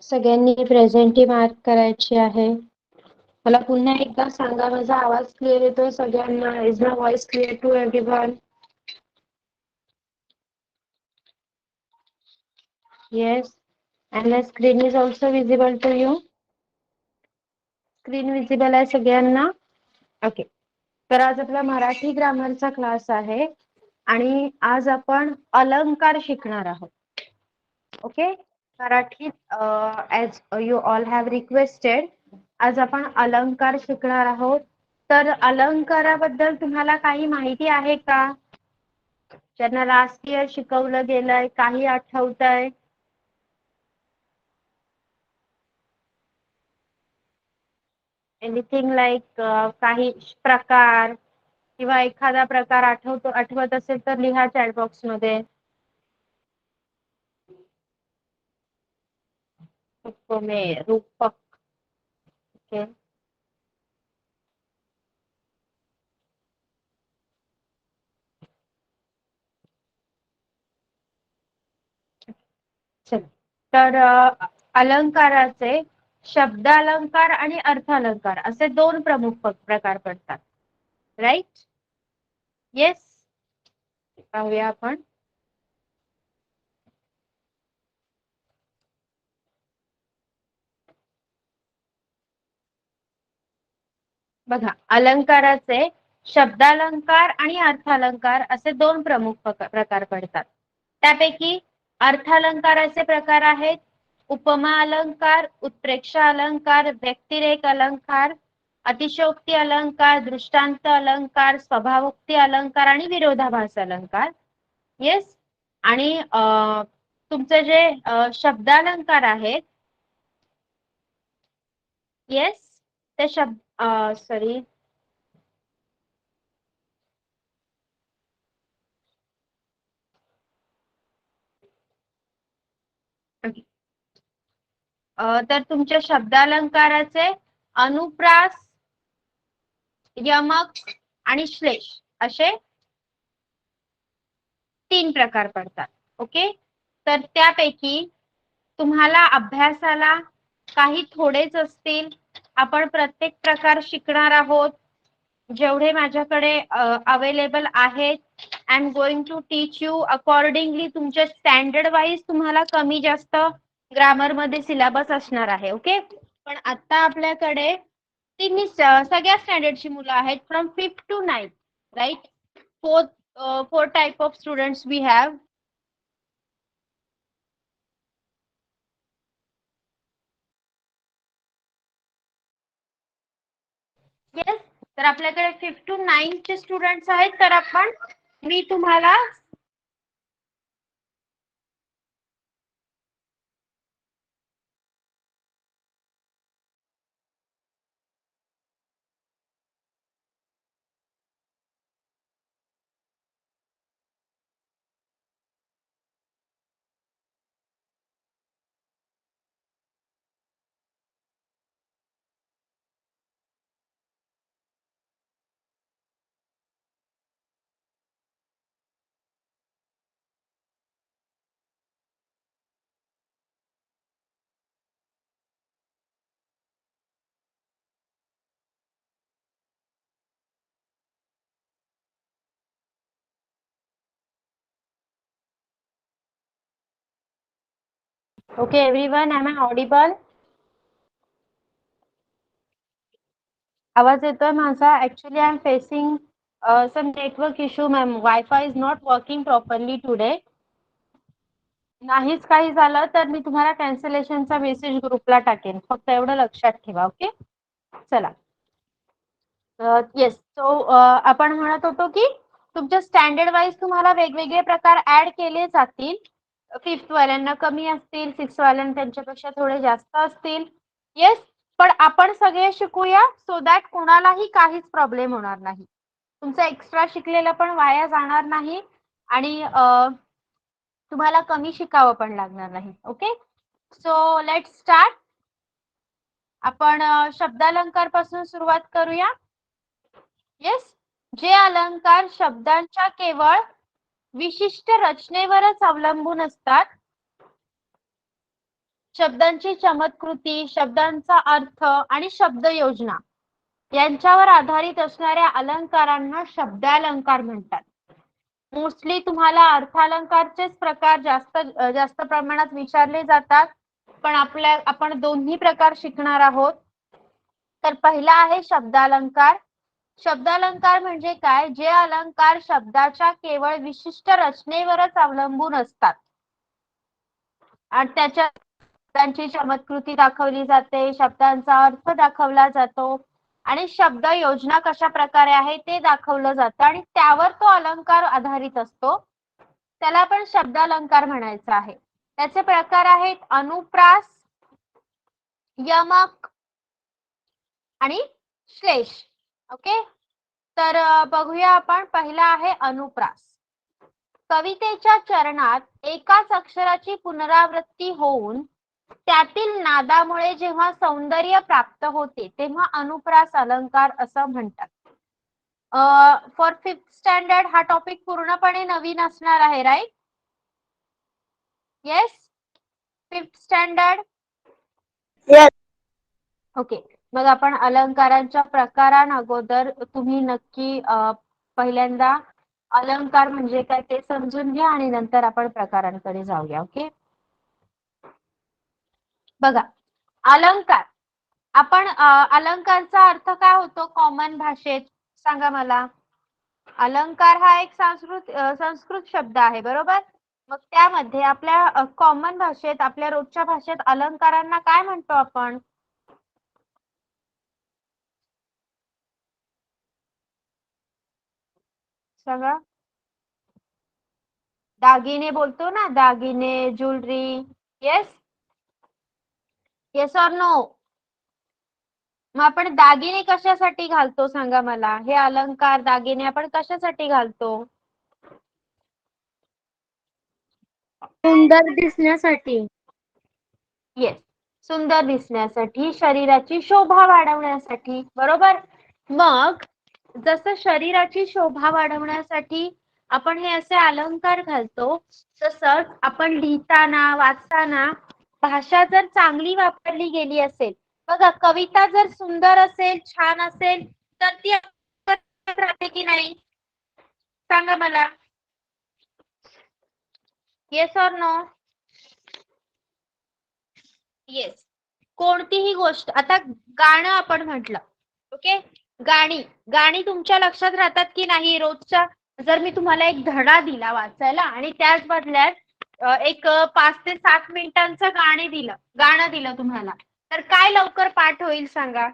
सगळ्यांनी presenty mark करायची आहे. मला पुन्हा एकदा सांगा, माझा आवाज क्लिअर येतोय सगळ्यांना? Is my voice clear to everyone? Yes. And the screen is also visible to you? Screen visible आहे सगळ्यांना? ओके. तर आज आपला मराठी ग्रामरचा क्लास आहे आणि आज आपण अलंकार शिकणार आहोत. ओके. मराठीत as you all have requested आज आपण अलंकार शिकणार आहोत. तर अलंकाराबद्दल तुम्हाला काही माहिती आहे का? ज्यांना लास्ट इयर शिकवलं गेलंय, काही आठवतंय? एनिथिंग लाईक काही प्रकार किंवा एखादा प्रकार आठवत असेल तर लिहा चॅट बॉक्स मध्ये. रूपक. ओके. तर अलंकाराचे शब्द अलंकार आणि अर्थ अलंकार असे दोन प्रमुख प्रकार पडतात. राईट? येस. पाहूया आपण. बघा, अलंकाराचे शब्दालंकार आणि अर्थालंकार असे दोन प्रमुख प्रकार पडतात. त्यापैकी अर्थालंकाराचे प्रकार आहेत उपमा अलंकार, उत्प्रेक्षा अलंकार, व्यक्तिरेख अलंकार, अतिशयोक्ती अलंकार, दृष्टांत अलंकार, स्वभावोक्ती अलंकार आणि विरोधाभास अलंकार. येस. आणि तुमचे जे शब्दालंकार आहेत, येस, ते सॉरी, तर तुमच्या शब्दालंकाराचे अनुप्रास, यमक आणि श्लेष असे 3 प्रकार पडतात. ओके. तर त्यापैकी तुम्हाला अभ्यासाला काही थोडेच असतील. आपण प्रत्येक प्रकार शिकणार आहोत. जेवढे माझ्याकडे अवेलेबल आहेत, I am going to teach you accordingly. तुमच्या स्टँडर्ड वाईज तुम्हाला कमी जास्त ग्रामर मध्ये सिलेबस असणार आहे. ओके. पण आता आपल्याकडे तिन्ही सगळ्या स्टँडर्डची मुलं आहेत, from 5th to 9th, right? Four type of students we have. Yes. तर आपल्याकडे 5th to 9th चे स्टुडंट्स आहेत. तर मी तुम्हाला okay everyone, am I audible? आवाज येतोय माझा? Actually I am facing some network issue ma'am. Wifi is not working properly today. नाहीच काही झालं तर मी तुम्हाला कॅन्सलेशनचा मेसेज ग्रुपला टाकेन. फक्त एवढं लक्षात ठेवा. ओके. चला. येस. सो आपण म्हणत होतो की तुमच्या स्टँडर्ड वाईज तुम्हाला वेगवेगळे प्रकार ऍड केले जातील. 5th वाल्यांना कमी असतील, 6th वाल्यांना त्यांच्यापेक्षा थोडे जास्त असतील. येस. पण आपण सगळे शिकूया सो दॅट कोणालाही काहीच प्रॉब्लेम होणार नाही. तुमचं एक्स्ट्रा शिकलेलं पण वाया जाणार नाही आणि तुम्हाला कमी शिकावं पण लागणार नाही. ओके. So let's start. आपण शब्दालंकार पासून सुरुवात करूया. येस. जे अलंकार शब्दांच्या केवळ विशिष्ट रचनेवरच अवलंबून असतात शब्दांची चमत्कृती, शब्दांचा अर्थ आणि शब्द योजना यांच्यावर आधारित असणाऱ्या अलंकारांना शब्दालंकार म्हणतात. मोस्टली तुम्हाला अर्थालंकारचेच प्रकार जास्त प्रमाणात विचारले जातात, पण आपण दोन्ही प्रकार शिकणार आहोत. तर पहिला आहे शब्दालंकार. शब्दालंकार म्हणजे काय? जे अलंकार शब्दाच्या केवळ विशिष्ट रचनेवरच अवलंबून असतात आणि त्याच्या शब्दांची चमत्कृती दाखवली जाते, शब्दांचा अर्थ दाखवला जातो आणि शब्द योजना कशा प्रकारे आहे ते दाखवलं जातं आणि त्यावर तो अलंकार आधारित असतो. त्याला आपण शब्दालंकार म्हणायचं आहे. त्याचे प्रकार आहेत अनुप्रास, यमक आणि श्लेष. ओके, तर बघूया आपण. पहिला आहे अनुप्रास. कवितेच्या चरणात एकाच अक्षराची पुनरावृत्ती होऊन त्यातील नादामुळे जेव्हा सौंदर्य प्राप्त होते तेव्हा अनुप्रास अलंकार असं म्हणतात. फॉर 5th स्टँडर्ड हा टॉपिक पूर्णपणे नवीन असणार आहे, right? Yes, 5th standard. Okay, मग आपण अलंकारांच्या प्रकारांअगोदर तुम्ही नक्की पहिल्यांदा अलंकार म्हणजे काय ते समजून घ्या आणि नंतर आपण प्रकारांकडे जाऊया. ओके, बघा, अलंकार. आपण अलंकारचा अर्थ काय होतो कॉमन भाषेत? सांगा मला. अलंकार हा एक संस्कृत शब्द आहे, बरोबर? मग त्यामध्ये आपल्या कॉमन भाषेत, आपल्या रोजच्या भाषेत अलंकारांना काय म्हणतो आपण? सांगा. दागिने बोलतो ना, दागिने, jewellery. Yes, yes or no? मग आपण दागिने कशासाठी घालतो सांगा मला? हे अलंकार दागिने आपण कशासाठी घालतो? सुंदर दिसण्यासाठी. येस, सुंदर दिसण्यासाठी, शरीराची शोभा वाढवण्यासाठी, बरोबर? मग जसं शरीराची शोभा वाढवण्यासाठी आपण हे असे अलंकार घालतो, तसंच आपण लिहिताना, वाचताना भाषा जर चांगली वापरली गेली असेल, बघा, कविता जर सुंदर असेल, छान असेल, तर ती राहते की नाही? सांगा मला. Yes or no? येस. कोणतीही गोष्ट, आता गाणं आपण म्हटलं, ओके, गाणी तुमच्या लक्षात राहतात की नाही रोजच्या? जर मी तुम्हाला एक धडा दिला वाचायला आणि त्याच बदल्यात एक 5 ते 7 मिनिटांचं गाणं दिलं तुम्हाला, तर काय लवकर पाठ होईल सांगा?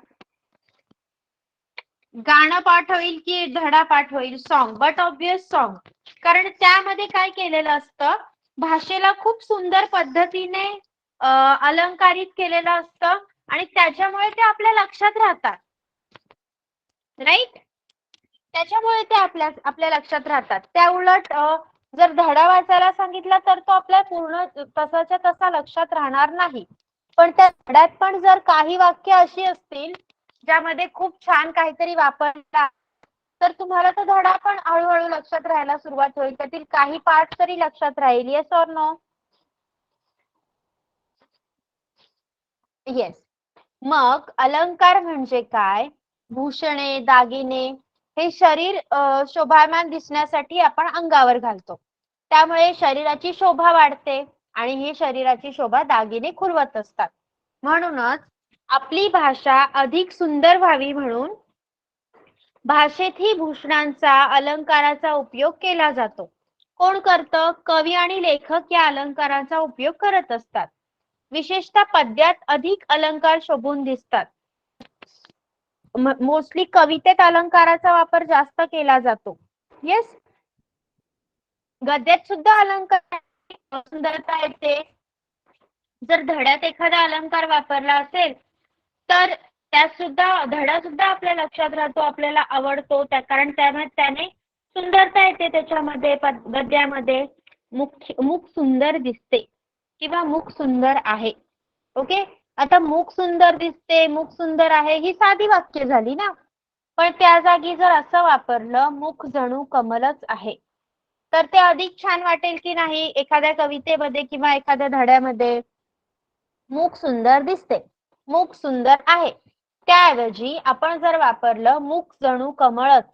गाणं पाठ होईल की धडा पाठ होईल? सॉन्ग. But obvious song. कारण त्यामध्ये काय केलेलं असतं, भाषेला खूप सुंदर पद्धतीने अलंकारित केलेलं असतं आणि त्याच्यामुळे ते आपल्या लक्षात राहतात, राईट? त्याच्यामुळे ते आपल्या लक्षात राहतात. त्या उलट जर धडा वाचायला सांगितला तर तो आपल्या पूर्ण तसाच्या तसा लक्षात राहणार नाही. पण त्या धड्यात पण जर काही वाक्य अशी असतील ज्यामध्ये खूप छान काहीतरी वापरला, तर तुम्हाला तो धडा पण हळूहळू लक्षात राहायला सुरुवात होईल. त्यातील काही पार्ट तरी लक्षात राहील. Yes or no? येस. मग अलंकार म्हणजे काय? भूषणे, दागिने हे शरीर शोभायमान दिसण्यासाठी आपण अंगावर घालतो. त्यामुळे शरीराची शोभा वाढते आणि ही शरीराची शोभा दागिने खुलवत असतात. म्हणूनच आपली भाषा अधिक सुंदर व्हावी म्हणून भाषेतही भूषणांचा, अलंकाराचा उपयोग केला जातो. कोण करतं? कवी आणि लेखक या अलंकाराचा उपयोग करत असतात. विशेषतः पद्यात अधिक अलंकार शोभून दिसतात. मोस्टली कवितेत अलंकाराचा वापर जास्त केला जातो. येस, गद्यात सुद्धा अलंकार सुंदरता येते. जर धड्यात एखादा अलंकार वापरला असेल तर धडा सुद्धा आपल्या लक्षात राहतो, आपल्याला आवडतो, कारण त्याने सुंदरता येते. त्याच्यामध्ये गद्यामध्ये मुख सुंदर दिसते किंवा मुख सुंदर आहे. ओके, आता मुख सुंदर दिसते, मुख सुंदर आहे ही साधी वाक्य झाली ना, पण त्या जागी जर असं वापरलं, मुख जणू कमलच आहे, तर ते अधिक छान वाटेल की नाही एखाद्या कवितेमध्ये किंवा एखाद्या धड्यामध्ये? मूक सुंदर दिसते, मूक सुंदर आहे. त्याऐवजी आपण जर वापरलं मूक जणू कमळच,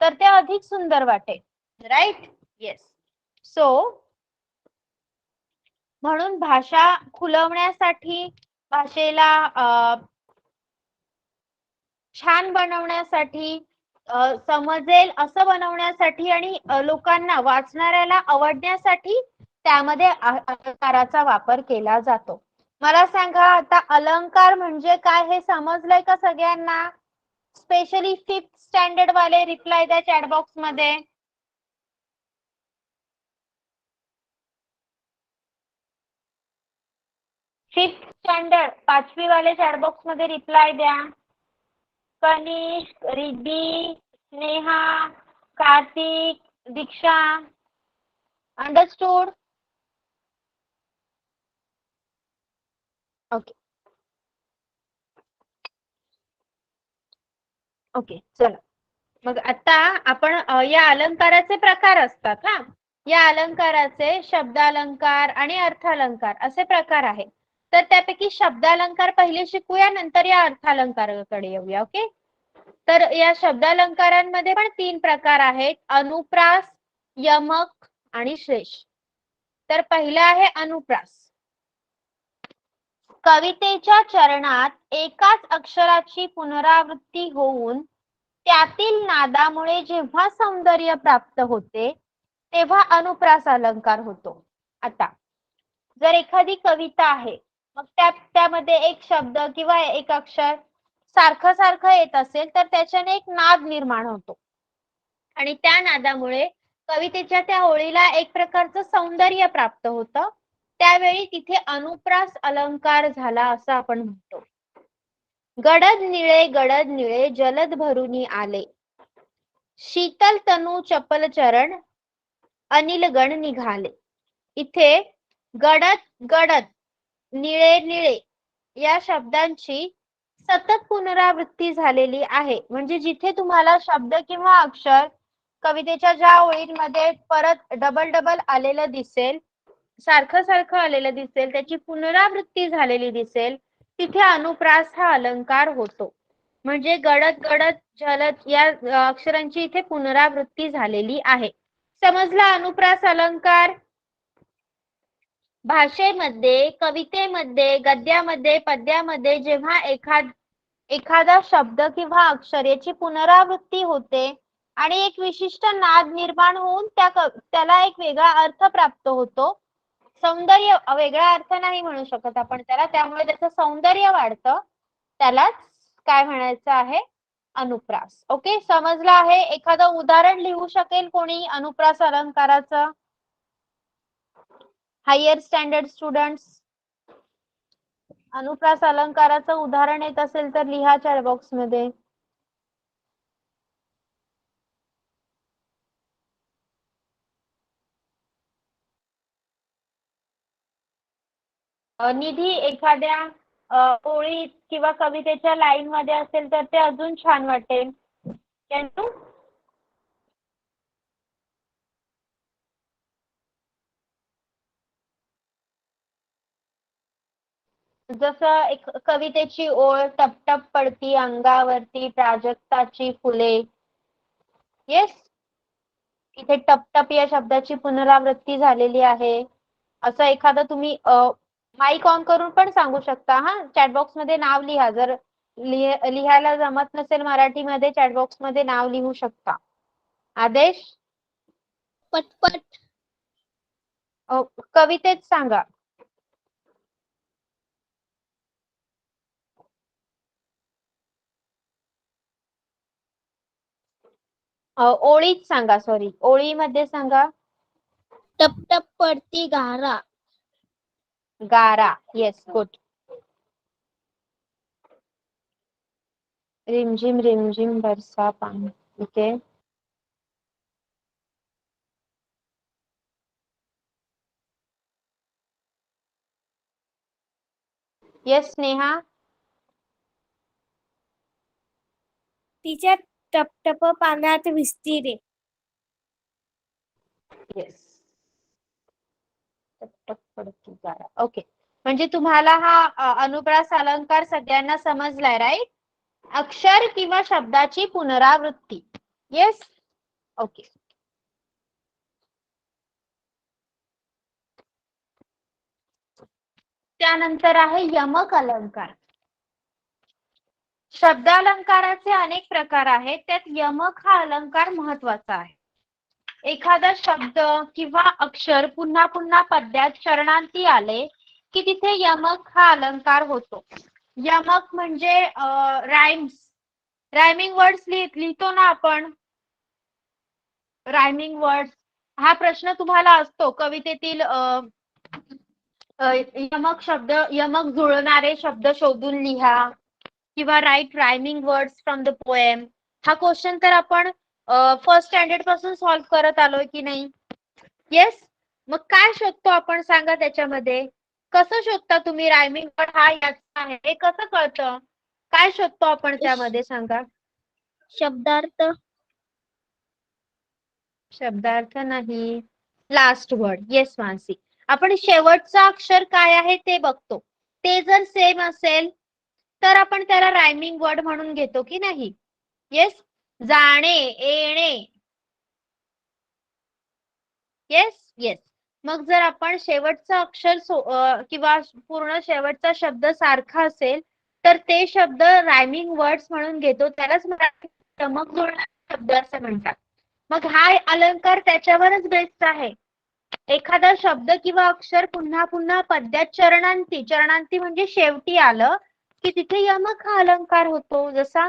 तर ते अधिक सुंदर वाटेल. राईट? येस. सो म्हणून भाषा खुलवण्यासाठी, भाषेला छान बनवण्यासाठी, समजेल असं बनवण्यासाठी आणि लोकांना वाचणाऱ्याला आवडण्यासाठी त्यामध्ये अलंकाराचा वापर केला जातो. मला सांगा आता अलंकार म्हणजे काय हे समजलंय का सगळ्यांना? स्पेशली 5th स्टँडर्ड वाले रिप्लाय द्या चॅट बॉक्स मध्ये. 5th स्टँडर्ड 5वी वाले चॅट बॉक्स मध्ये रिप्लाय द्या. कनिष्क, रिद्धी, स्नेहा, कार्तिक, दीक्षा. अंडरस्टूड? ओके ओके, चला मग आता आपण या अलंकाराचे प्रकार असतात हा. या अलंकाराचे शब्दालंकार आणि अर्थालंकार असे प्रकार आहेत. तर त्यापैकी शब्दालंकार पहिले शिकूया, नंतर या अर्थालंकाराकडे येऊया. ओके. तर या शब्दालंकारांमध्ये पण 3 प्रकार आहेत, अनुप्रास, यमक आणि श्लेष. तर पहिला आहे अनुप्रास. कवितेच्या चरणात एकाच अक्षराची पुनरावृत्ती होऊन त्यातील नादामुळे जेव्हा सौंदर्य प्राप्त होते तेव्हा अनुप्रास अलंकार होतो. आता जर एखादी कविता आहे, मग त्यामध्ये एक शब्द किंवा एक अक्षर सारखं सारखं येत असेल तर त्याच्याने एक नाद निर्माण होतो आणि त्या नादामुळे कवितेच्या त्या ओळीला एक प्रकारचं सौंदर्य प्राप्त होतं. त्यावेळी तिथे अनुप्रास अलंकार झाला असं आपण म्हणतो. गडद निळे जलद भरुनी आले, शीतल तनू चपल चरण अनिलगण निघाले. इथे गडद गडद, निळे निळे या शब्दांची सतत पुनरावृत्ती झालेली आहे. म्हणजे जिथे तुम्हाला शब्द किंवा अक्षर कवितेच्या ज्या ओळींमध्ये परत डबल डबल आलेलं दिसेल, सारखं सारखं आलेलं दिसेल, त्याची पुनरावृत्ती झालेली दिसेल, तिथे अनुप्रास हा अलंकार होतो. म्हणजे गडद गडद जलद या अक्षरांची इथे पुनरावृत्ती झालेली आहे. समजला अनुप्रास अलंकार? भाषेमध्ये, कवितेमध्ये, गद्यामध्ये, पद्यामध्ये जेव्हा एखादा शब्द किंवा अक्षर याची पुनरावृत्ती होते आणि एक विशिष्ट नाद निर्माण होऊन त्याला एक वेगळा अर्थ प्राप्त होतो, सौंदर्य, वेगळा अर्थ नाही म्हणू शकत आपण त्याला, त्यामुळे त्याचं सौंदर्य वाढतं, त्यालाच काय म्हणायचं आहे? अनुप्रास. ओके, समजलं आहे? एखादं उदाहरण लिहू शकेल कोणी अनुप्रास अलंकाराचं? हायर स्टँडर्ड स्टुडंट्स, अनुप्रास अलंकाराचं उदाहरण येत असेल तर लिहा चॅट बॉक्स मध्ये. निधी एखाद्या ओळीत किंवा कवितेच्या लाईन मध्ये असेल तर ते अजून छान वाटेल. जसं एक कवितेची ओळ, टप टप पडती अंगावरती प्राजक्ताची फुले. येस, इथे टप टप या शब्दाची पुनरावृत्ती झालेली आहे. असं एखादं तुम्ही माईक ऑन करून पण सांगू शकता. हा, चॅट बॉक्स मध्ये नाव लिहा. जर लिहायला जमत नसेल मराठीमध्ये, चॅट बॉक्स मध्ये नाव लिहू शकता. आदेश, पटपट कवितेत सांगा. ओळीत सांगा, सॉरी, ओळीमध्ये सांगा. टप टप पडती गारा. गारा, येस, गुड. रिमझिम रिमझिम बरसा पानी. ओके. येस स्नेहा. तिच्या टपटप पाण्यात भिजती रे. येस, टप टप पडती गारा. ओके, म्हणजे तुम्हाला हा अनुप्रास अलंकार सगळ्यांना समजलाय, राईट? अक्षर किंवा शब्दाची पुनरावृत्ती. Yes, okay. त्यानंतर आहे यमक अलंकार. शब्दालंकाराचे अनेक प्रकार आहेत, त्यात यमक हा अलंकार महत्वाचा आहे. एखादा शब्द किंवा अक्षर पुन्हा पुन्हा पद्यात चरणांती आले की तिथे यमक हा अलंकार होतो. यमक म्हणजे रायमिंग वर्ड्स लिहितो ना आपण, रायमिंग वर्ड्स. हा प्रश्न तुम्हाला असतो कवितेतील यमक जुळणारे शब्द शोधून लिहा किंवा write rhyming words from the poem. हा क्वेश्चन तर आपण फर्स्ट स्टँडर्ड पासून सॉल्व्ह करत आलोय की नाही? येस. मग काय शोधतो आपण सांगा त्याच्यामध्ये? कसं शोधता तुम्ही रायमिंग वर्ड हा याचा आहे हे कसं कळतं? काय शोधतो आपण त्यामध्ये सांगा? शब्दार्थ. शब्दार्थ नाही, लास्ट वर्ड. येस मानसी. आपण शेवटचा अक्षर काय आहे ते बघतो. ते जर सेम असेल तर आपण त्याला रायमिंग वर्ड म्हणून घेतो की नाही? येस. जाणे, येणे. Yes yes. मग जर आपण शेवटचा अक्षर किंवा पूर्ण शेवटचा शब्द सारखा असेल तर ते शब्द रायमिंग वर्ड्स म्हणून घेतो. त्यालाच मराठीत यमक जुळणारे शब्द असं म्हणतात. मग हा अलंकार त्याच्यावरच बेस्ड आहे. एखादा शब्द किंवा अक्षर पुन्हा पुन्हा पद्यात चरणांती म्हणजे शेवटी आलं की तिथे यमक हा अलंकार होतो. जसा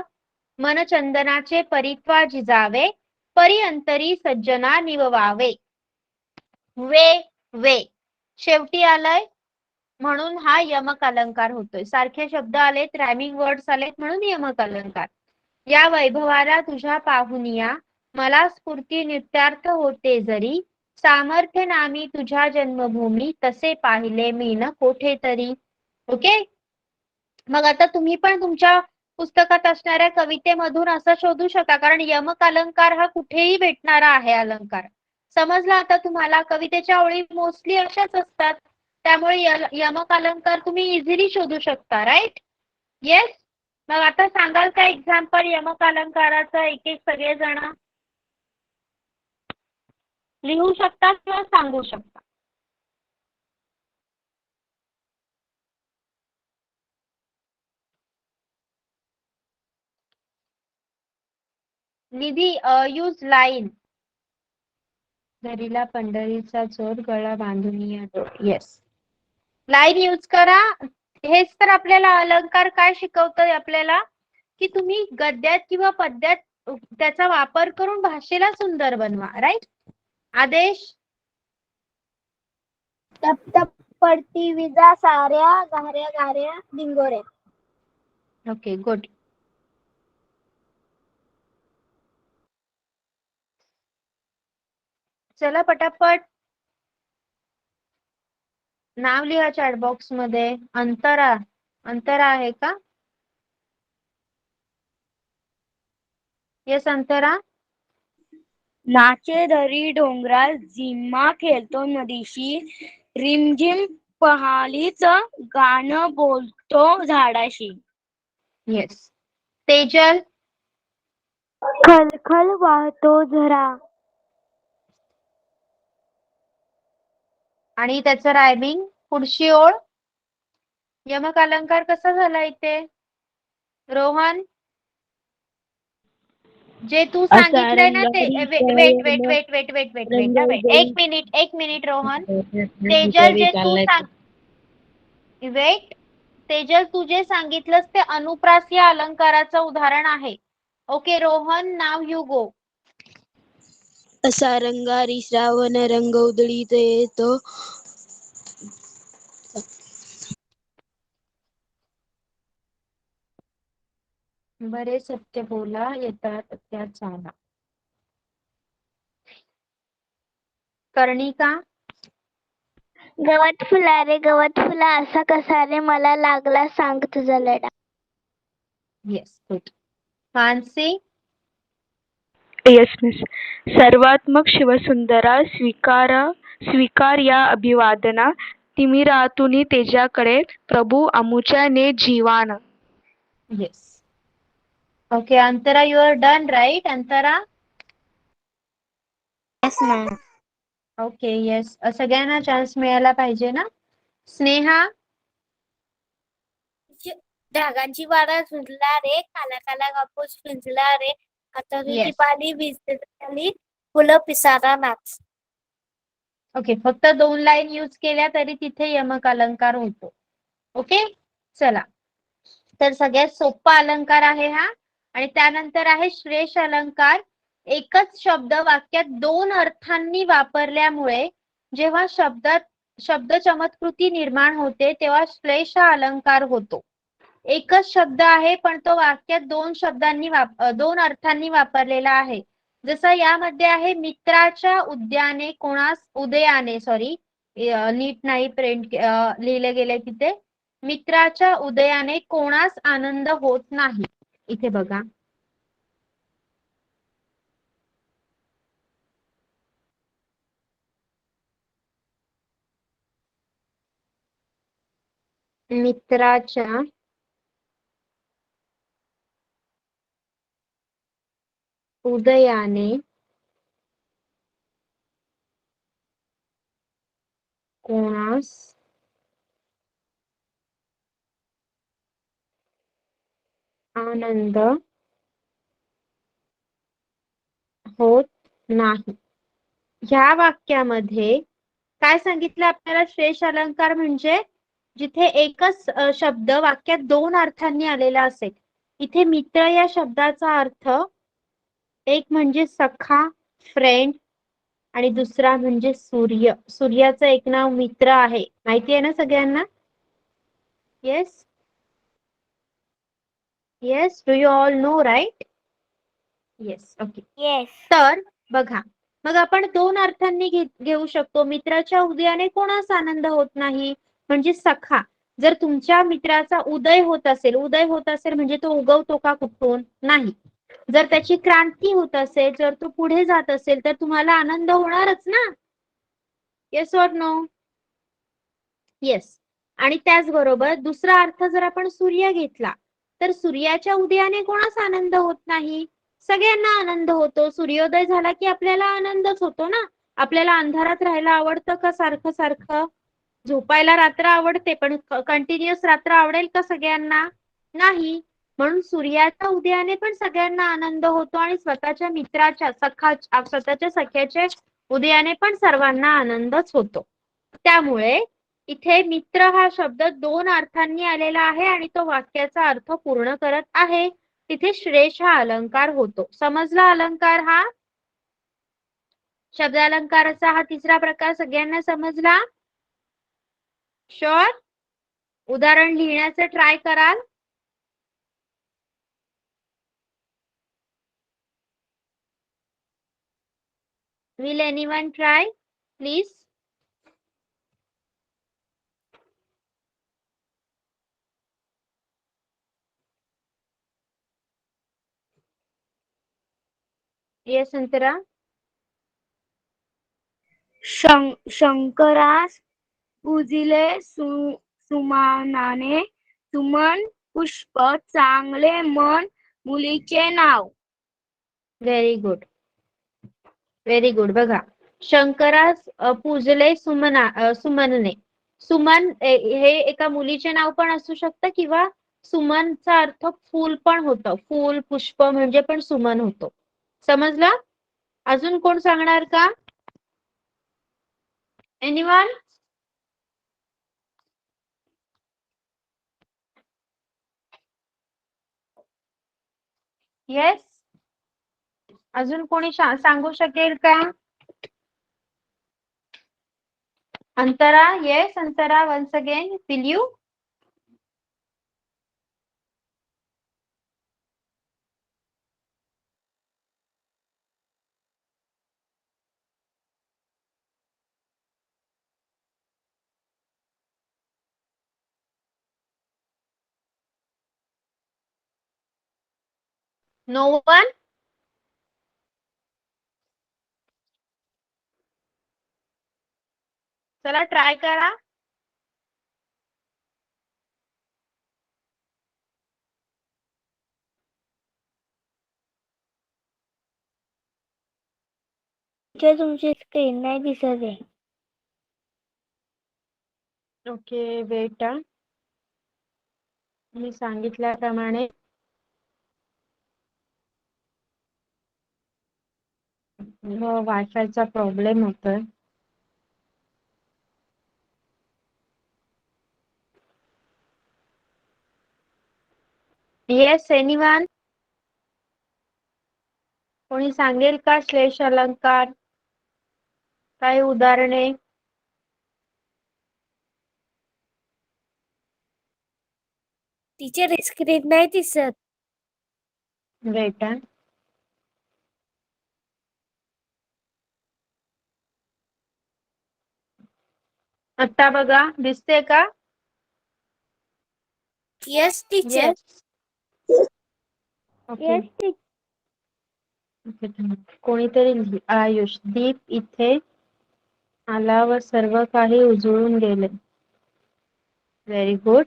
मनचंदनाचे परित्वा जिजावे, परी अंतरी सज्जना निववावे. वे शेवटी आलाय म्हणून हा यमक अलंकार होतोय. सारखे शब्द आलेत, रायमिंग वर्ड्स आलेत म्हणून यमक अलंकार. या वैभवाला तुझ्या पाहुनिया मला स्फूर्ती नित्यार्थ होते जरी, सामर्थ्य नामी तुझ्या जन्मभूमी तसे पाहिले मी न कोठेतरी. ओके. मग आता तुम्ही पण तुमच्या पुस्तकात असणाऱ्या कवितेमधून असं शोधू शकता, कारण यमक अलंकार हा कुठेही भेटणारा आहे अलंकार. समजला आता तुम्हाला? कवितेच्या ओळी मोस्टली अशाच असतात, त्यामुळे यमक अलंकार तुम्ही इझिली शोधू शकता, राईट? येस. मग आता सांगाल का एक्झाम्पल यमक अलंकाराचं एक एक सगळेजण? लिहू शकता किंवा सांगू शकता. निधी, यूज लाईन. घरीला पंढरीचा चोर गळा बांधून येस, लाईन यूज करा. हेच तर आपल्याला अलंकार काय शिकवतोय आपल्याला, की तुम्ही गद्यात किंवा पद्यात त्याचा वापर करून भाषेला सुंदर बनवा, राईट? आदेश. टप टप पडती विजा साऱ्या गाऱ्या गाऱ्या डिंगोऱ्या. Okay, good. चला पटापट नाव लिहा चॅट बॉक्स मध्ये. अंतरा आहे का? येस अंतरा. नाचे दरी डोंगरात झिम्मा खेळतो नदीशी, रिमझिम पहालीच गाणं बोलतो झाडाशी. येस. तेजल. खलखल वाहतो झरा. आणि त्याचं रायमिंग पुढची ओळ. यमक अलंकार कसा झाला इथे? रोहन, जे तू सांगितलंय ना ते वेट. एक मिनिट रोहन. तेजल, जे तू तेजल, तू जे सांगितलंस ते अनुप्रास या अलंकाराचं उदाहरण आहे. Okay Rohan, now you go. असा रंगारी श्रावण रंग उधळीत येतो. बरे सत्य बोला येतात त्या चाला. कर्णिका. गवत फुला रे गवत फुला, असा कसा रे मला लागला सांग तुझा लढा. Yes, good. Mansi. Yes miss. सर्वात्मक शिवसुंदरा स्वीकार या अभिवादना, तिमिरातुनी तेजाकडे प्रभू अमुच्याने जीवान. Yes. Okay, Antara, you are done, right Antara? Yes ma'am. Okay, yes. सगळ्यांना चान्स मिळायला पाहिजे ना. स्नेहा? ढगांची वारा झुंजला रे, काला काला कापूस पिंजला रे, हातातून ती Yes. पाली भिजते झाली, फुलं पिसारा नाच. ओके, फक्त 2 लाईन यूज केल्या तरी तिथे यमक अलंकार होतो. ओके, चला. तर सगळ्यात सोपा अलंकार आहे हा. आणि त्यानंतर आहे श्लेष अलंकार. एकच शब्द वाक्यात 2 अर्थांनी वापरल्यामुळे जेव्हा शब्द चमत्कृती निर्माण होते तेव्हा श्लेष हा अलंकार होतो. एकच शब्द आहे पण तो वाक्यात 2 अर्थांनी वापरलेला आहे. जसं यामध्ये आहे मित्राच्या उद्याने कोणास उदयाने, सॉरी नीट नाही प्रिंट लिहिले गेले तिथे. मित्राच्या उदयाने कोणास आनंद होत नाही. इथे बघा, मित्राच्या उदयाने कोणास आनंद होत नाही. ह्या वाक्यामध्ये काय सांगितलं आपल्याला? श्लेष अलंकार म्हणजे जिथे एकच शब्द वाक्यात 2 अर्थांनी आलेला असेल. इथे मित्र या शब्दाचा अर्थ एक म्हणजे सखा, फ्रेंड, आणि दुसरा म्हणजे सूर्य. सूर्याचं एक नाव मित्र आहे, माहिती आहे ना सगळ्यांना? Yes, yes, do you all know, right? Yes, okay. Yes. तर बघा, मग आपण 2 अर्थांनी घेऊ शकतो. मित्राच्या उदयाने कोणास आनंद होत नाही म्हणजे सखा. जर तुमच्या मित्राचा उदय होत असेल म्हणजे तो उगवतो का कुठून? नाही. जर त्याची क्रांती होत असेल, जर तो पुढे जात असेल तर तुम्हाला आनंद होणारच ना. Yes or no? येस. आणि त्याचबरोबर दुसरा अर्थ जर आपण सूर्य घेतला तर सूर्याच्या उदयाने कोणास आनंद होत नाही? सगळ्यांना आनंद होतो. सूर्योदय झाला की आपल्याला आनंदच होतो ना. आपल्याला अंधारात राहायला आवडतं का सारखं सारखं? झोपायला रात्र आवडते, पण कंटिन्युअस रात्र आवडेल का सगळ्यांना? नाही. म्हणून सूर्याच्या उदयाने पण सगळ्यांना आनंद होतो आणि स्वतःच्या सख्याच्या उदयाने पण सर्वांना आनंदच होतो. त्यामुळे इथे मित्र हा शब्द 2 अर्थांनी आलेला आहे आणि तो वाक्याचा अर्थ पूर्ण करत आहे. तिथे श्लेष हा अलंकार होतो. समजला अलंकार हा? शब्द अलंकाराचा हा तिसरा प्रकार सगळ्यांना समजला? शुअर? उदाहरण लिहिण्याचे ट्राय कराल? Will anyone try? Please. Yes, Antara. शंकरास पूजिले सुमानाने, सुमन पुष्प चांगले मन मुलीचे नाव. Very good, very good. बघा, शंकरास पूजले सुमनने. सुमन हे एका मुलीचे नाव पण असू शकतं किंवा सुमनचा अर्थ फूल पण होतं. फूल, पुष्प म्हणजे पण सुमन होतो. समजलं? अजून कोण सांगणार का? एनीवन? येस? अजून कोणी सांगू शकेल का? Antara, yes Antara, once again, will you? No one? चला ट्राय करा. तुमची स्क्रीन नाही दिसत आहे. ओके वेट मी सांगितल्याप्रमाणे वायफायचा प्रॉब्लेम होतोय. येस एनीवन, कोणी सांगेल का श्लेष अलंकार काही उदाहरणे? टीचर स्क्रीन नाही दिसत. वेट आता बघा दिसते का? Yes teacher. Yes okay. कोणीतरी आयुष दीप इथे आला व सर्व काही उजळून गेले. Very good.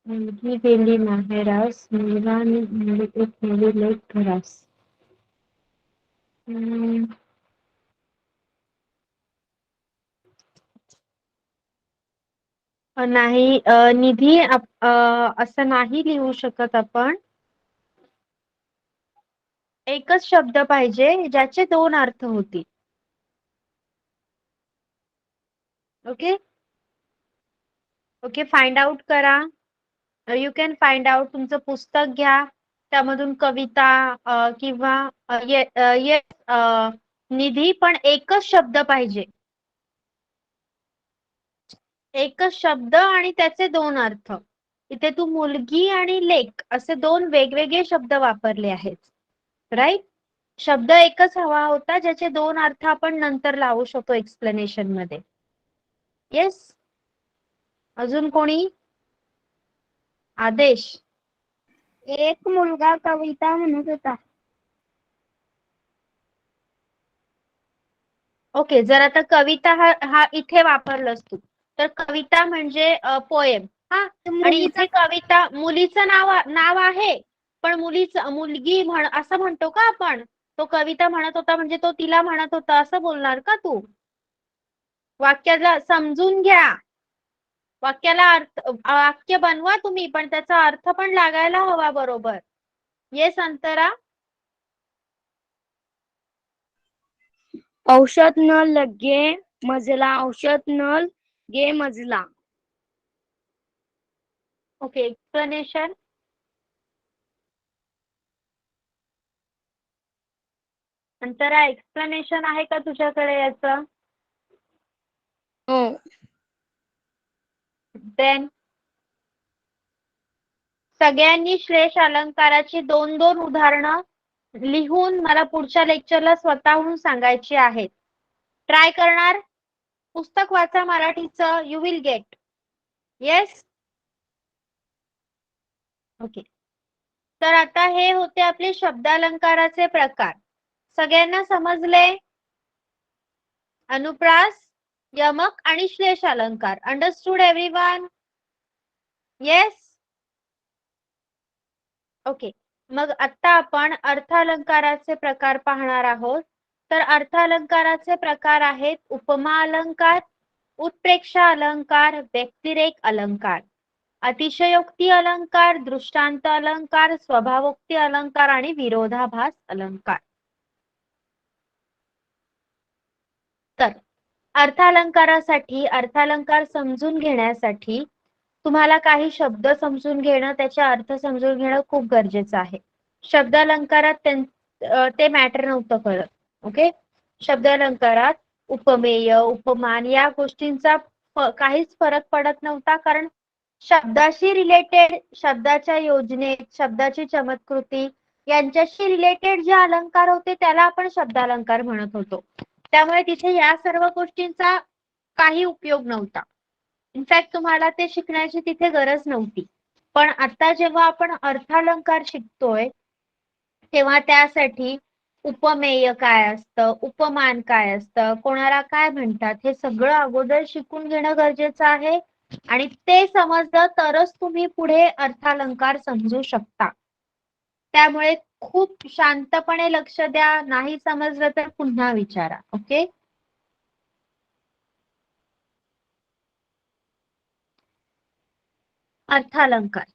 मुलगी गेली माहेरास, मुलगा आणि एक मुली लेक घरास. नाही निधी असं नाही लिहू शकत आपण. एकच शब्द पाहिजे ज्याचे दोन अर्थ होतील. ओके ओके, फाइंड आउट करा. You can find out. तुमचं पुस्तक घ्या, त्यामधून कविता किंवा निधी, पण एकच शब्द पाहिजे. एकच शब्द आणि त्याचे दोन अर्थ. इथे तू मुलगी आणि लेक असे दोन वेगवेगळे शब्द वापरले आहेत. राईट. शब्द एकच हवा होता ज्याचे दोन अर्थ आपण नंतर लावू शकतो एक्सप्लेनेशन मध्ये. येस. अजून कोणी? आदेश. एक मुलगा कविता म्हणत होता. ओके, जर आता कविता हा इथे वापरलंस तू, तर कविता म्हणजे पोएम. हा, आणि इथे कविता मुलीचं नाव आहे, पण मुलगी असं म्हणतो का आपण? तो कविता म्हणत होता म्हणजे तो तिला म्हणत होता असं बोलणार का तू? वाक्याला समजून घ्या. वाक्याला वाक्य बनवा तुम्ही, पण त्याचा अर्थ पण लागायला हवा बरोबर. येस अंतरा. औषध न लगे मजला, औषध न गे मजला. Okay, explanation. अंतरा एक्सप्लेनेशन आहे का तुझ्याकडे याचं? देन सगळ्यांनी श्लेष अलंकाराची दोन दोन उदाहरणं लिहून मला पुढच्या लेक्चरला स्वतःहून सांगायची आहेत. ट्राय करणार? पुस्तक वाचा मराठीचं, you will get. Yes. Okay, तर आता हे होते आपले शब्दालंकाराचे प्रकार. सगळ्यांना समजले? अनुप्रास, यमक आणि श्लेष अलंकार. Understood everyone? येस. ओके, मग आता आपण अर्थालंकाराचे प्रकार पाहणार आहोत. तर अर्थालंकाराचे प्रकार आहेत उपमा अलंकार, उत्प्रेक्षा अलंकार, व्यक्तिरेख अलंकार, अतिशयोक्ती अलंकार, दृष्टांत अलंकार, स्वभावोक्ती अलंकार आणि विरोधाभास अलंकार. तर अर्थालंकारासाठी, अर्थालंकार समजून घेण्यासाठी तुम्हाला काही शब्द समजून घेणं, त्याचा अर्थ समजून घेणं खूप गरजेचं आहे. शब्दालंकारात ते मॅटर नव्हतं कळत. ओके, शब्दालंकारात उपमेय, उपमान या गोष्टींचा काहीच फरक पडत नव्हता, कारण शब्दाशी रिलेटेड, शब्दाच्या योजनेत, शब्दाची चमत्कृती यांच्याशी रिलेटेड जे अलंकार होते त्याला आपण शब्दालंकार म्हणत होतो. त्यामुळे तिथे या सर्व गोष्टींचा काही उपयोग नव्हता. इनफॅक्ट तुम्हाला ते शिकण्याची तिथे गरज नव्हती. पण आता जेव्हा आपण अर्थालंकार शिकतोय तेव्हा त्यासाठी उपमेय काय असतं, उपमान काय असतं, कोणाला काय म्हणतात, हे सगळं अगोदर शिकून घेणं गरजेचं आहे. आणि ते समजलं तरच तुम्ही पुढे अर्थालंकार समजू शकता. त्यामुळे खूप शांतपणे लक्ष द्या. नाही समजलं तर पुन्हा विचारा. ओके. अर्थालंकार.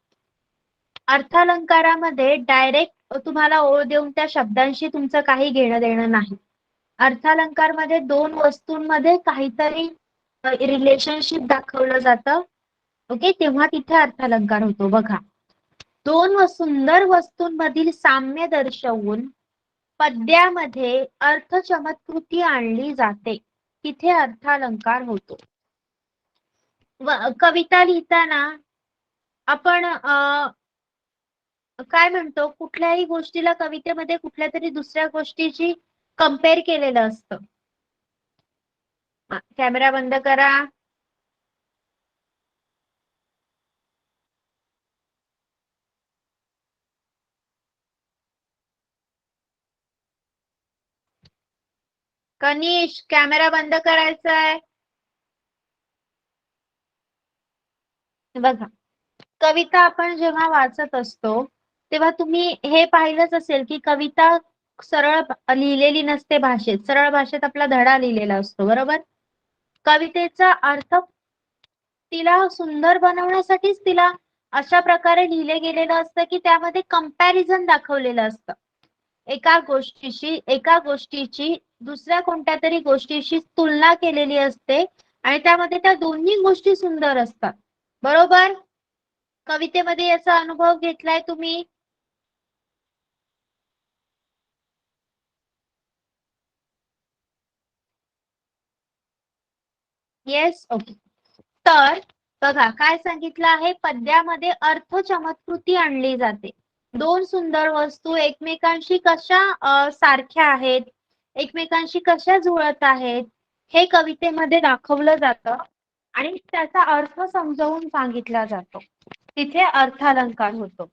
अर्थालंकारामध्ये डायरेक्ट तुम्हाला ओळ देऊन त्या शब्दांशी तुमचं काही घेणं देणं नाही. अर्थालंकार मध्ये दोन वस्तूंमध्ये काहीतरी रिलेशनशिप दाखवलं जातं. ओके, तेव्हा तिथे अर्थालंकार होतो. बघा, दोन सुंदर वस्तूंमधील साम्य दर्शवून पद्यामध्ये अर्थ चमत्कृती आणली जाते. तिथे अर्थालंकार होतो. कविता लिहिताना आपण काय म्हणतो, कुठल्याही गोष्टीला कवितेमध्ये कुठल्या तरी दुसऱ्या गोष्टीची कंपेअर केलेलं असतं. कॅमेरा बंद करा. कनिष, कॅमेरा बंद करायचा आहे. बघा, कविता आपण जेव्हा वाचत असतो तेव्हा तुम्ही हे पाहिलंच असेल की कविता सरळ लिहिलेली नसते भाषेत. सरळ भाषेत आपला धडा लिहिलेला असतो, बरोबर. कवितेचा अर्थ तिला सुंदर बनवण्यासाठीच तिला अशा प्रकारे लिहिले गेलेलं असतं की त्यामध्ये कंपॅरिझन दाखवलेलं असतं. एका गोष्टीची दुसऱ्या कोणत्या तरी गोष्टीशी तुलना केलेली असते आणि त्यामध्ये त्या दोन्ही गोष्टी सुंदर असतात, बरोबर. कवितेमध्ये याचा अनुभव घेतलाय तुम्ही. Yes, okay. तर बघा काय सांगितलं आहे, पद्यामध्ये अर्थ चमत्कृती आणली जाते. दोन सुंदर वस्तू एकमेकांशी कशा सारख्या आहेत, एकमेकांशी कशा जुळत आहेत, हे कवितेमध्ये दाखवलं जातं आणि त्याचा अर्थ समजावून सांगितला जातो. तिथे अर्थालंकार होतो.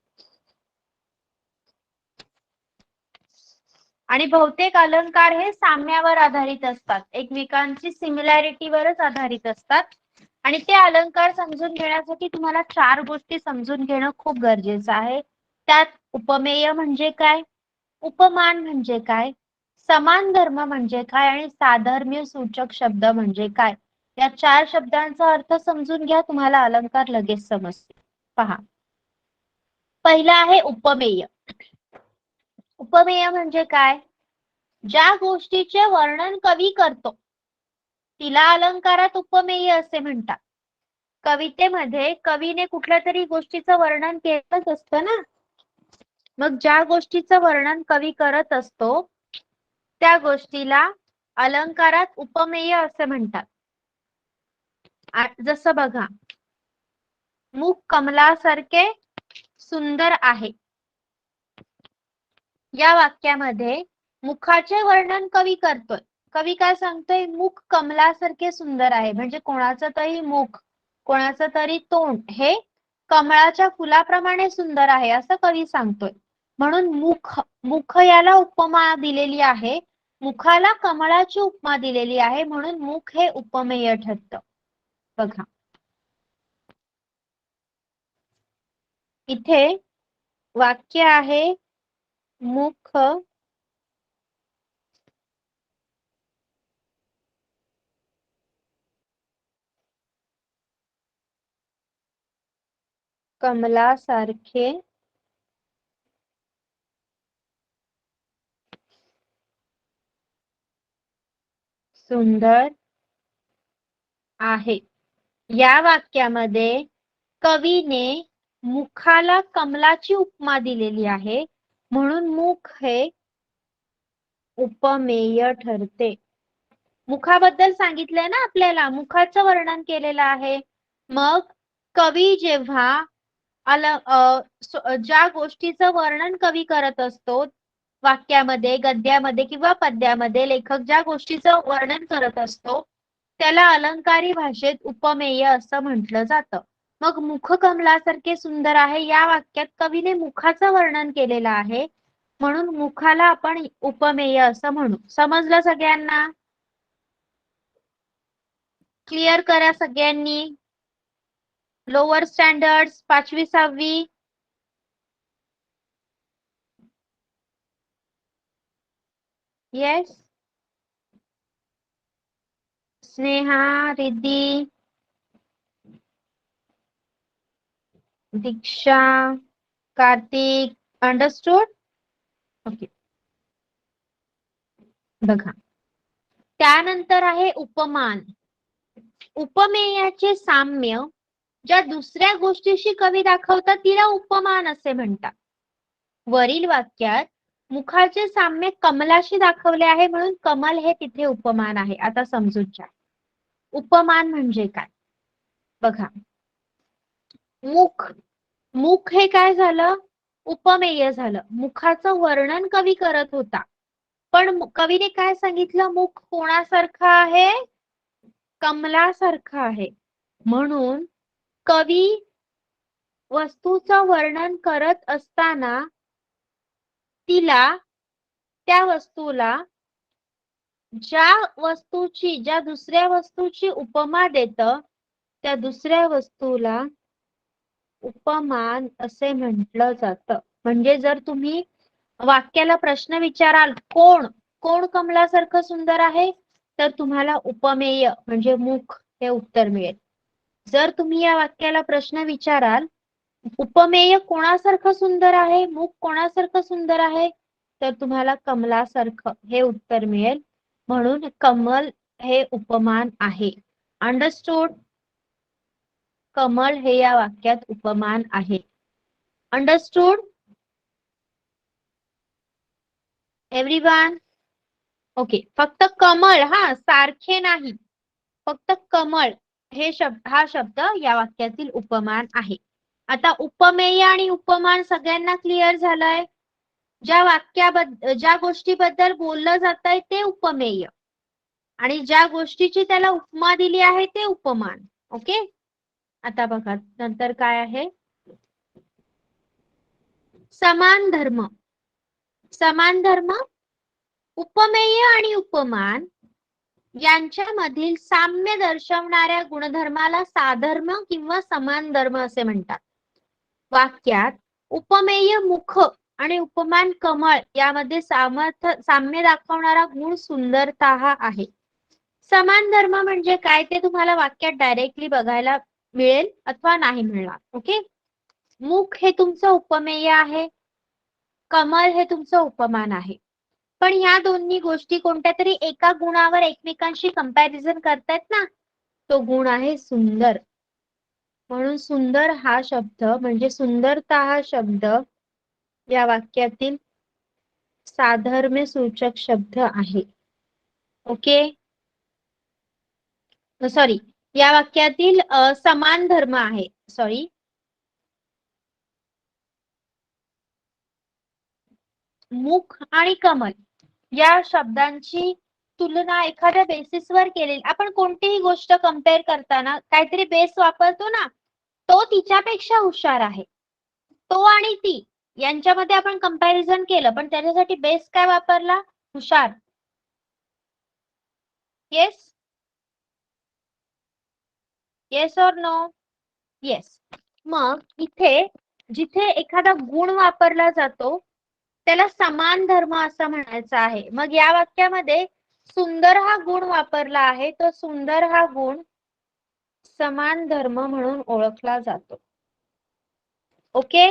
आणि बहुतेक अलंकार हे साम्यावर आधारित असतात, एकमेकांची सिमिलॅरिटीवरच आधारित असतात. आणि ते अलंकार समजून घेण्यासाठी तुम्हाला चार गोष्टी समजून घेणं खूप गरजेचं आहे. त्यात उपमेय म्हणजे काय, उपमान म्हणजे काय, समान धर्म म्हणजे काय आणि साधर्म्य सूचक शब्द म्हणजे काय. या चार शब्दांचा अर्थ समजून घ्या, तुम्हाला अलंकार लगेच समजते. पहा, पहिला आहे उपमेय. उपमेय म्हणजे काय, ज्या गोष्टीचे वर्णन कवी करतो तिला अलंकारात उपमेय असे म्हणतात. कवितेमध्ये कवीने कुठल्या तरी गोष्टीचं वर्णन केलंच असतं ना. मग ज्या गोष्टीचं वर्णन कवी करत असतो त्या गोष्टीला अलंकारात उपमेय असे म्हणतात. जसं बघा, मुख कमलासारखे सुंदर आहे. या वाक्यामध्ये मुखाचे वर्णन कवी करतोय. कवी काय सांगतोय, मुख कमलासारखे सुंदर आहे. म्हणजे कोणाचं तरी मुख, कोणाचं तरी तोंड हे कमळाच्या फुलाप्रमाणे सुंदर आहे असं कवी सांगतोय. म्हणून मुख याला उपमा दिलेली आहे, मुखाला कमळाची उपमा दिलेली आहे, म्हणून मुख हे उपमेय ठरतं. बघा, इथे वाक्य आहे, मुख कमलासारखे सुंदर आहे. या वाक्यामध्ये कवीने मुखाला कमलाची उपमा दिलेली आहे, म्हणून मुख हे उपमेय ठरते. मुखाबद्दल सांगितलंय ना आपल्याला, मुखाचं वर्णन केलेलं आहे. मग कवी जेव्हा ज्या गोष्टीचं वर्णन कवी करत असतो वाक्यामध्ये, गद्यामध्ये किंवा पद्यामध्ये, लेखक ज्या गोष्टीचं वर्णन करत असतो त्याला अलंकारी भाषेत उपमेय असं म्हटलं जातं. मग मुख कमलासारखे सुंदर आहे या वाक्यात कवीने मुखाचं वर्णन केलेलं आहे, म्हणून मुखाला आपण उपमेय असं म्हणू. समजलं सगळ्यांना? क्लिअर करा सगळ्यांनी. लोअर स्टँडर्ड्स 5वी 6वी. Yes, Sneha, Riddhi, Diksha, Kartik, understood? Okay. बघा, त्यानंतर आहे उपमान. उपमेयाचे साम्य ज्या दुसऱ्या गोष्टीशी कवी दाखवतात तिला उपमान असे म्हणतात. वरील वाक्यात मुखाचे साम्य कमलाशी दाखवले आहे म्हणून कमल हे तिथे उपमान आहे. आता समजून घ्या उपमान म्हणजे काय. बघा, मुख, मुख हे काय झालं, उपमेय झालं. मुखाचं वर्णन कवी करत होता, पण कवीने काय सांगितलं, मुख कोणासारखं आहे, कमलासारखं आहे. म्हणून कवी वस्तूचं वर्णन करत असताना तिला, त्या वस्तूला ज्या दुसऱ्या वस्तूची उपमा देतं त्या दुसऱ्या वस्तूला उपमान असे म्हटलं जातं. म्हणजे जर तुम्ही वाक्याला प्रश्न विचाराल, कोण कोण कमलासारखं सुंदर आहे, तर तुम्हाला उपमेय म्हणजे मुख हे उत्तर मिळेल. जर तुम्ही या वाक्याला प्रश्न विचाराल, उपमेय कोणासारखं सुंदर आहे, मुख कोणासारखं सुंदर आहे, तर तुम्हाला कमलासारखं हे उत्तर मिळेल. म्हणून कमल हे उपमान आहे. अंडरस्टूड? कमल हे या वाक्यात उपमान आहे. Understood everyone? ओके. फक्त कमळ, हा सारखे नाही, फक्त कमळ हे हा शब्द या वाक्यातील उपमान आहे. आता उपमेय आणि उपमान सगळ्यांना क्लिअर झालंय. ज्या गोष्टीबद्दल बोललं जात आहे ते उपमेय आणि ज्या गोष्टीची त्याला उपमा दिली आहे ते उपमान. ओके. आता बघा नंतर काय आहे, समान धर्म. समान धर्म, उपमेय आणि उपमान यांच्यामधील साम्य दर्शवणाऱ्या गुणधर्माला साधर्म किंवा समान धर्म असे म्हणतात. वाक्यात उपमेय मुख आणि उपमान कमळ यामध्ये साम्य दाखवणारा गुण सुंदरता हा आहे. समान धर्म म्हणजे काय ते तुम्हाला वाक्यात डायरेक्टली बघायला मिळेल अथवा नाही मिळणार. ओके. मुख हे तुमचं उपमेय आहे, कमल हे तुमचं उपमान आहे. पण ह्या दोन्ही गोष्टी कोणत्या तरी एका गुणावर एकमेकांशी कंपॅरिझन करतायत ना, तो गुण आहे सुंदर. म्हणून सुंदर हा शब्द म्हणजे सुंदरता हा शब्द या वाक्यातील साधर्म्य सूचक शब्द आहे. ओके. सॉरी, या वाक्यातील समान धर्म आहे. सॉरी, मुख आणि कमल या शब्दांची तुलना एखाद्या बेसिसवर केलेली. आपण कोणतीही गोष्ट कंपेअर करताना काहीतरी बेस वापरतो ना, तो तिच्यापेक्षा हुशार आहे. तो आणि ती यांच्यामध्ये आपण कंपॅरिझन केलं, पण त्याच्यासाठी बेस काय वापरला, हुशार. येस, येस और नो? येस. मग इथे जिथे एखादा गुण वापरला जातो त्याला समान धर्म असं म्हणायचं आहे. मग या वाक्यामध्ये सुंदर हा गुण वापरला आहे, तो सुंदर हा गुण समान धर्म म्हणून ओळखला जातो. ओके.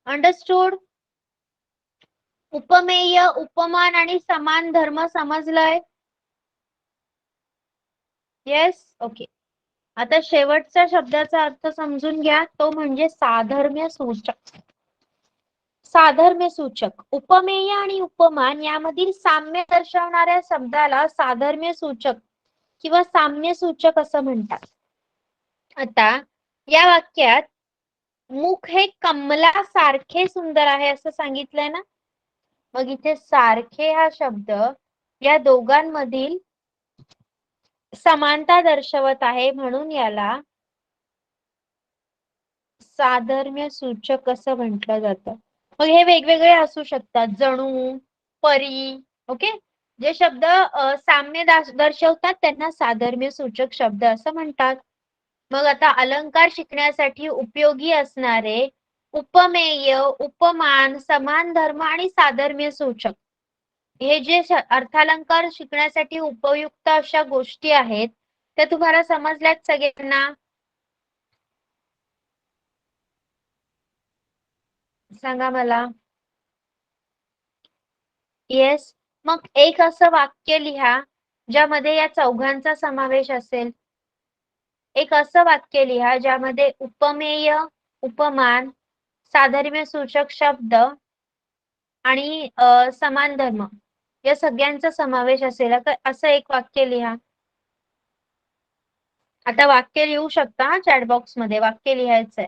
अंडरस्टूड? उपमेय, उपमान आणि समान धर्म समजलंय? येस. ओके. आता शेवटच्या शब्दाचा अर्थ समजून घ्या, तो म्हणजे साधर्म्य सूचक. साधर्म्य सूचक, उपमेय आणि उपमान यामधील साम्य दर्शवणाऱ्या शब्दाला साधर्म्य सूचक किंवा साम्य सूचक असं म्हणतात. आता या वाक्यात मुख हे कमलासारखे सुंदर आहे असं सांगितलंय ना, मग इथे सारखे हा शब्द या दोघांमधील समानता दर्शवत आहे म्हणून याला साधर्म्य सूचक असं म्हटलं जातं. मग हे वेगवेगळे असू शकतात, जणू, परी. ओके. जे शब्द साम्य दर्शवतात त्यांना साधर्म्य सूचक शब्द असं म्हणतात. मग आता अलंकार शिकण्यासाठी उपयोगी असणारे उपमेय, उपमान, समान धर्म आणि साधर्म्य सूचक हे जे अर्थालंकार शिकण्यासाठी उपयुक्त अशा गोष्टी आहेत त्या तुम्हाला समजल्यात सगळ्यांना? सांगा मला. येस. मग एक असं वाक्य लिहा ज्यामध्ये या चौघांचा समावेश असेल. एक असं वाक्य लिहा ज्यामध्ये उपमेय, उपमान, साधर्म्य सूचक शब्द आणि समान धर्म या सगळ्यांचा समावेश असेल असं एक वाक्य लिहा. आता वाक्य लिहू शकता चॅट बॉक्स मध्ये, वाक्य लिहायचंय.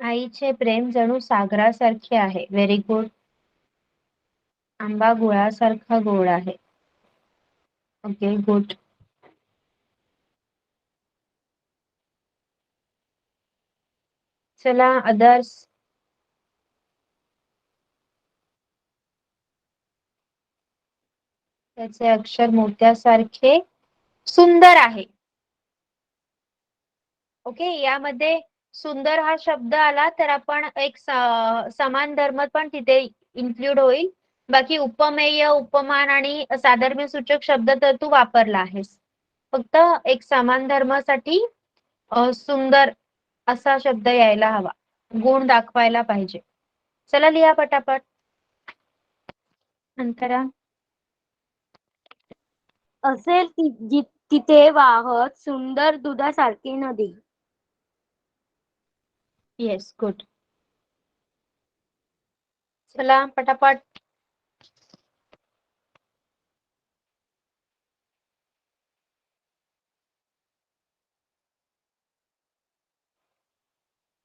आईचे प्रेम जणू सागरासारखे आहे. Very good. आंबा गुळासारखा गोड आहे. Okay, good. चला अदर्स. त्याचे अक्षर मोत्यासारखे सुंदर आहे. ओके, यामध्ये सुंदर हा शब्द आला तर आपण एक समान धर्म पण तिथे इन्क्लूड होईल. बाकी उपमेय, उपमान आणि साधर्म्य सूचक शब्द तर तू वापरला आहेस. फक्त एक समान धर्मासाठी सुंदर असा शब्द यायला हवा, गुण दाखवायला पाहिजे. चला लिहा पटापट. अंतरा. असेल तिथे वाहत सुंदर दुधासारखी नदी. Yes, good. चला पटापट.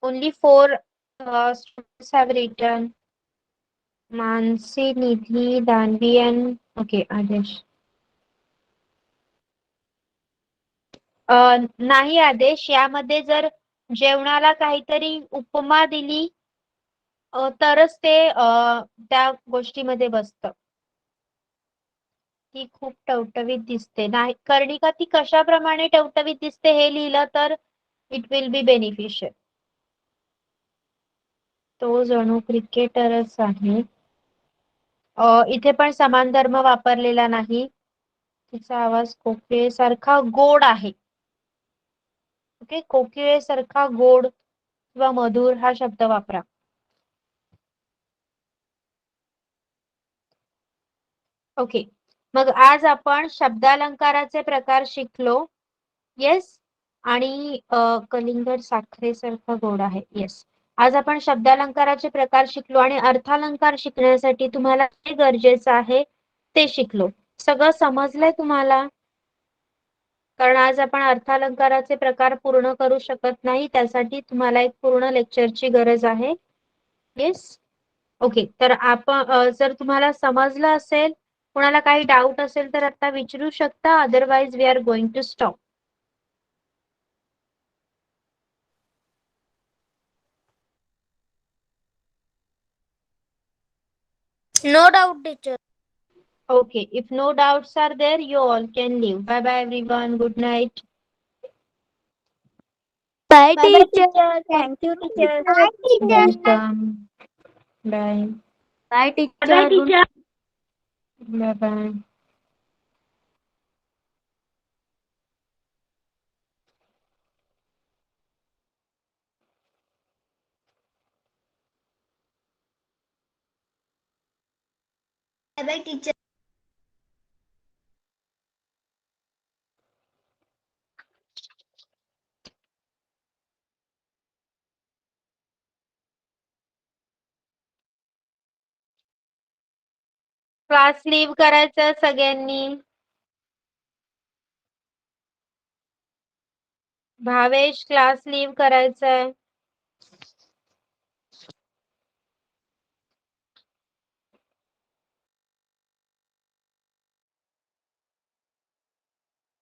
Only 4 students have written. Mansi, Nidhi, दानवी and okay, आदेश. नाही आदेश, यामध्ये जर जेवणाला काहीतरी उपमा दिली तरच ते त्या गोष्टीमध्ये बसतं. ती खूप टवटवीत दिसते. नाही कर्णिका, ती कशाप्रमाणे टवटवीत दिसते हे लिहिलं तर इट विल बी बेनिफिशियल. तो जणू क्रिकेटरच आहे. इथे पण समान धर्म वापरलेला नाही. तिचा आवाज कोकिळेसारखा गोड आहे. ओके, कोकिळेसारखा गोड किंवा मधुर हा शब्द वापरा. ओके, मग आज आपण शब्दालंकाराचे प्रकार शिकलो. येस. आणि कलिंगड साखरेसारखा गोड आहे. येस. आज आपण शब्दालंकाराचे प्रकार शिकलो आणि अर्थालंकार शिकण्यासाठी तुम्हाला काय गरजेचं आहे ते शिकलो. सगळं समजलंय तुम्हाला? कारण आज आपण अर्थालंकाराचे प्रकार पूर्ण करू शकत नाही, त्यासाठी तुम्हाला एक पूर्ण लेक्चरची गरज आहे. येस. ओके, तर आपण जर तुम्हाला समजलं असेल, कोणाला काही डाऊट असेल तर आता विचारू शकता, otherwise we are going to stop. No doubt, teacher. Okay, if no doubts are there, you all can leave. Bye bye everyone. Good night. Bye, Bye bye, teacher. Thank you, teacher. Bye, teacher. Welcome. Bye. Bye, teacher. Bye bye. Bye bye, teacher. Class leave करायचं सगळ्यांनी. Bhavesh, class leave करायचंय.